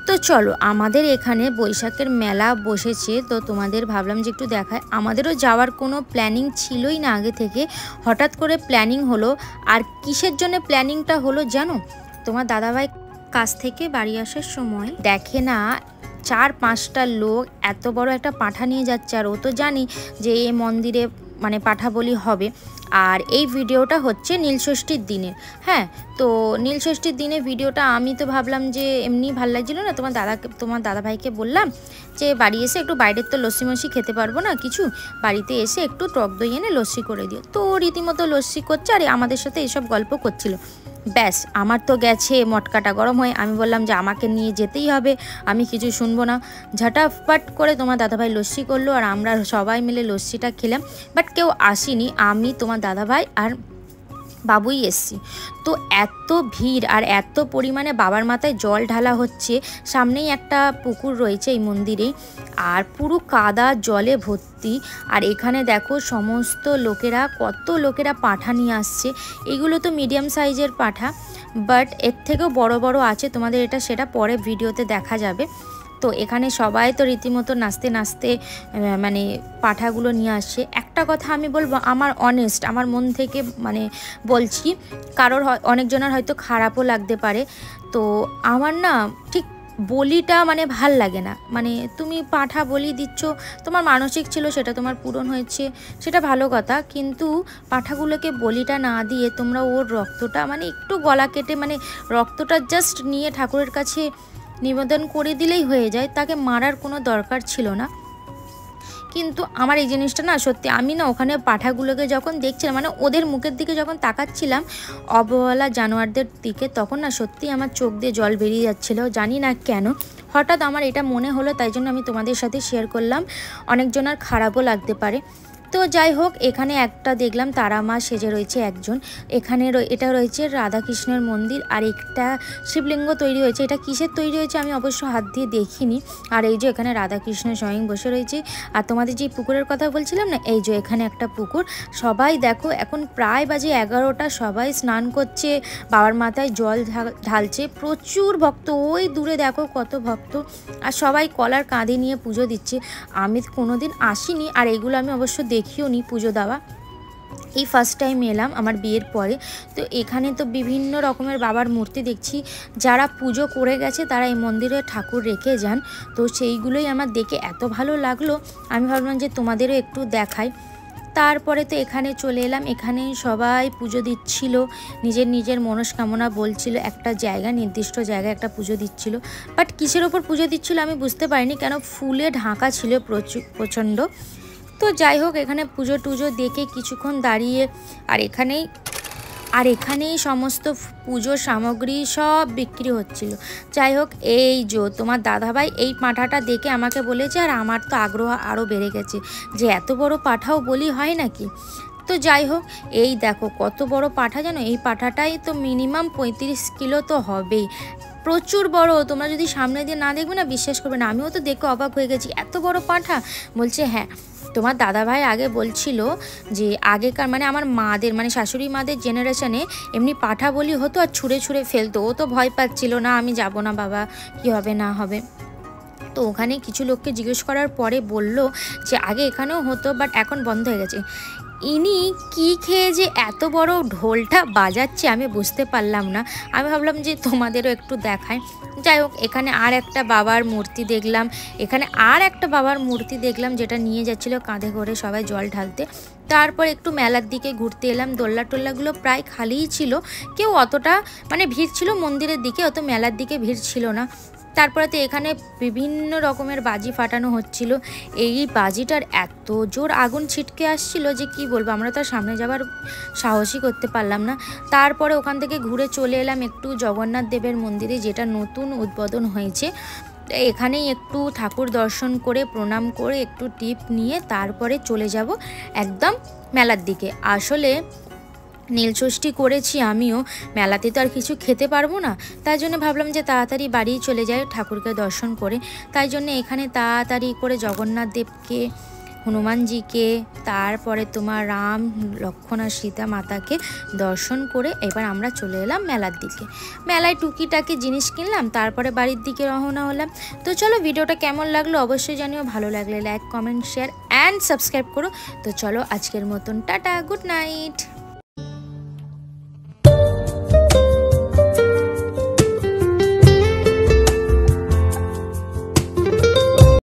তো চলো আমাদের এখানে বৈশাখের মেলা বসেছে, তো তোমাদের ভাবলাম যে একটু দেখায়। আমাদেরও যাওয়ার কোনো প্ল্যানিং ছিলই না আগে থেকে, হঠাৎ করে প্ল্যানিং হলো। আর কিসের জন্য প্ল্যানিংটা হলো জানো? তোমার দাদাভাই কাছ থেকে বাড়ি আসার সময় দেখে না 4-5টা লোক এত বড় একটা পাঁঠা নিয়ে যাচ্ছে। আর ও তো জানি যে এই মন্দিরে মানে পাঁঠা বলি হবে। আর এই ভিডিওটা হচ্ছে নীলষষ্ঠীর দিনে। হ্যাঁ, তো নীলষষ্ঠীর দিনে ভিডিওটা আমি তো ভাবলাম যে এমনি ভাল লাগছিলো না, তোমার দাদাভাইকে বললাম যে বাড়ি এসে একটু বাইরের তো লস্যি মস্যি খেতে পারবো না কিছু, বাড়িতে এসে একটু টক দই এনে লস্যি করে দিও। তো রীতিমতো লস্যি করছে আর আমাদের সাথে এসব গল্প করছিল। ব্যাস আমার তো গেছে মটকাটা গরম হয়ে। আমি বললাম যে আমাকে নিয়ে যেতেই হবে, আমি কিছু শুনবো না। ঝটাফট করে তোমার দাদাভাই লস্যি করলো আর আমরা সবাই মিলে লস্যিটা খেলাম। বাট কেউ আসেনি, আমি তোমার দাদাভাই আর বাবুই এসছি। তো এত ভিড় আর এত পরিমাণে বাবার মাথায় জল ঢালা হচ্ছে। সামনেই একটা পুকুর রয়েছে এই মন্দিরে, আর পুরো কাদা জলে ভর্তি। আর এখানে দেখো সমস্ত লোকেরা, কত লোকেরা পাঁঠা নিয়ে আসছে। এগুলো তো মিডিয়াম সাইজের পাঁঠা, বাট এর থেকেও বড় বড় আছে। তোমাদের সেটা পরে ভিডিওতে দেখা যাবে। তো এখানে সবাই তো রীতিমতো নাচতে নাচতে মানে পাঁঠাগুলো নিয়ে আসছে। একটা কথা আমি বলবো, আমার অনেস্ট, আমার মন থেকে মানে বলছি, কারোর অনেকজনের হয়তো খারাপও লাগতে পারে। তো আমার না ঠিক বলিটা মানে ভাল লাগে না। মানে তুমি পাঁঠা বলি দিচ্ছ, তোমার মানসিক ছিল সেটা তোমার পূরণ হয়েছে, সেটা ভালো কথা। কিন্তু পাঁঠাগুলোকে বলিটা না দিয়ে তোমরা ওর রক্তটা মানে একটু গলা কেটে মানে রক্তটা জাস্ট নিয়ে ঠাকুরের কাছে নিবেদন করে দিলেই হয়ে যায়, তাকে মারার কোনো দরকার ছিল না। কিন্তু আমার এই জিনিসটা না সত্যি, আমি না ওখানে পাঁঠাগুলোকে যখন দেখছিলাম, মানে ওদের মুখের দিকে যখন তাকাচ্ছিলাম অবলা জানোয়ারদের দিকে, তখন না সত্যি আমার চোখ দিয়ে জল বেরিয়ে যাচ্ছিলো। জানি না কেন হঠাৎ আমার এটা মনে হলো, তাই জন্য আমি তোমাদের সাথে শেয়ার করলাম। অনেকজনের খারাপও লাগতে পারে। তো যাই হোক, এখানে একটা দেখলাম তারা মা সেজে রয়েছে একজন। এখানে এটা রয়েছে রাধাকৃষ্ণের মন্দির, আর একটা শিবলিঙ্গ তৈরি হয়েছে। এটা কিসের তৈরি হয়েছে আমি অবশ্য হাত দিয়ে দেখিনি। আর এই যে এখানে রাধাকৃষ্ণ স্বয়ং বসে রয়েছে। আর তোমাদের যে পুকুরের কথা বলছিলাম না, এই যে এখানে একটা পুকুর। সবাই দেখো এখন প্রায় বাজে 11টা, সবাই স্নান করছে, বাবার মাথায় জল ঢালছে। প্রচুর ভক্ত, ওই দূরে দেখো কত ভক্ত। আর সবাই কলার কাঁধে নিয়ে পুজো দিচ্ছে। আমি কোনোদিন আসিনি, আর এগুলো আমি অবশ্য দেখিও নি পুজো দেওয়া, এই ফার্স্ট টাইম এলাম আমার বিয়ের পরে। তো এখানে তো বিভিন্ন রকমের বাবার মূর্তি দেখছি। যারা পুজো করে গেছে তারা এই মন্দিরে ঠাকুর রেখে যান। তো সেইগুলোই আমার দেখে এত ভালো লাগলো, আমি ভাবলাম যে তোমাদেরও একটু দেখাই। তারপরে তো এখানে চলে এলাম। এখানে সবাই পুজো দিচ্ছিল, নিজের নিজের মনস্কামনা বলছিল। একটা জায়গা, নির্দিষ্ট জায়গায় একটা পুজো দিচ্ছিল। বাট কিসের ওপর পুজো দিচ্ছিল আমি বুঝতে পারিনি, কেন ফুলে ঢাকা ছিল প্রচণ্ড। তো যাই হোক, এখানে পুজো টুজো দেখে কিছুক্ষণ দাঁড়িয়ে, আর এখানেই সমস্ত পুজোর সামগ্রী সব বিক্রি হচ্ছিল। যাই হোক, এই যে তোমার দাদাভাই এই পাঁঠাটা দেখে আমাকে বলেছে, আর আমার তো আগ্রহ আরও বেড়ে গেছে যে এত বড় পাঁঠাও বলি হয় নাকি। তো যাই হোক, এই দেখো কত বড় পাঁঠা জানো, এই পাঁঠাটাই তো মিনিমাম 35 কিলো তো হবেই, প্রচুর বড়। তোমরা যদি সামনে দিয়ে না দেখবে না বিশ্বাস করবে না। আমিও তো দেখে অবাক হয়ে গেছি, এত বড় পাঁঠা। বলছে হ্যাঁ, তোমার দাদাভাই আগে বলছিল যে আগেকার মানে আমার মাদের মানে শাশুড়ি মাদের জেনারেশনে এমনি পাঁঠা বলি হতো আর ছুঁড়ে ছুঁড়ে ফেলতো। ও তো ভয় পাচ্ছিল না, আমি যাব না বাবা, কি হবে না হবে। তো ওখানে কিছু লোককে জিজ্ঞেস করার পরে বলল যে আগে এখানেও হতো, বাট এখন বন্ধ হয়ে গেছে। ইনি কি খেয়ে যে এত বড় ঢোলটা বাজাচ্ছে আমি বুঝতে পারলাম না। আমি ভাবলাম যে তোমাদেরও একটু দেখায়। যাই হোক, এখানে আর একটা বাবার মূর্তি দেখলাম, যেটা নিয়ে যাচ্ছিল কাঁধে করে সবাই জল ঢালতে। তারপর একটু মেলার দিকে ঘুরতে এলাম। দোল্লা টোল্লাগুলো প্রায় খালিই ছিল, কেউ অতটা মানে ভিড় ছিল মন্দিরের দিকে, অত মেলার দিকে ভিড় ছিল না। তারপরে তো এখানে বিভিন্ন রকমের বাজি ফাটানো হচ্ছিল। এই বাজিটার এত জোর আগুন ছিটকে আসছিল যে কি বলবো, আমরা তো সামনে যাবার সাহসই করতে পারলাম না। তারপরে ওখান থেকে ঘুরে চলে এলাম একটু জগন্নাথ দেবের মন্দিরে, যেটা নতুন উদ্বোধন হয়েছে। এখানেই একটু ঠাকুর দর্শন করে প্রণাম করে একটু টিপ নিয়ে তারপরে চলে যাব একদম মেলার দিকে। আসলে নীলষষ্ঠী করেছি আমিও, মেলাতে তো আর কিছু খেতে পারবো না, তাই জন্য ভাবলাম যে তাড়াতাড়ি বাড়ি চলে যাই ঠাকুরকে দর্শন করে। তাই জন্য এখানে তাড়াতাড়ি করে জগন্নাথ দেবকে হনুমানজিকে, তারপরে তোমার রাম লক্ষ্মণ আর সীতা মাতাকে দর্শন করে এবার আমরা চলে এলাম মেলার দিকে। মেলায় টুকিটাকি জিনিস কিনলাম, তারপরে বাড়ির দিকে রওনা হলাম। তো চলো, ভিডিওটা কেমন লাগলো অবশ্যই জানিও, ভালো লাগলে like, comment, share and subscribe করো। তো চলো আজকের মতন টাটা, গুড নাইট।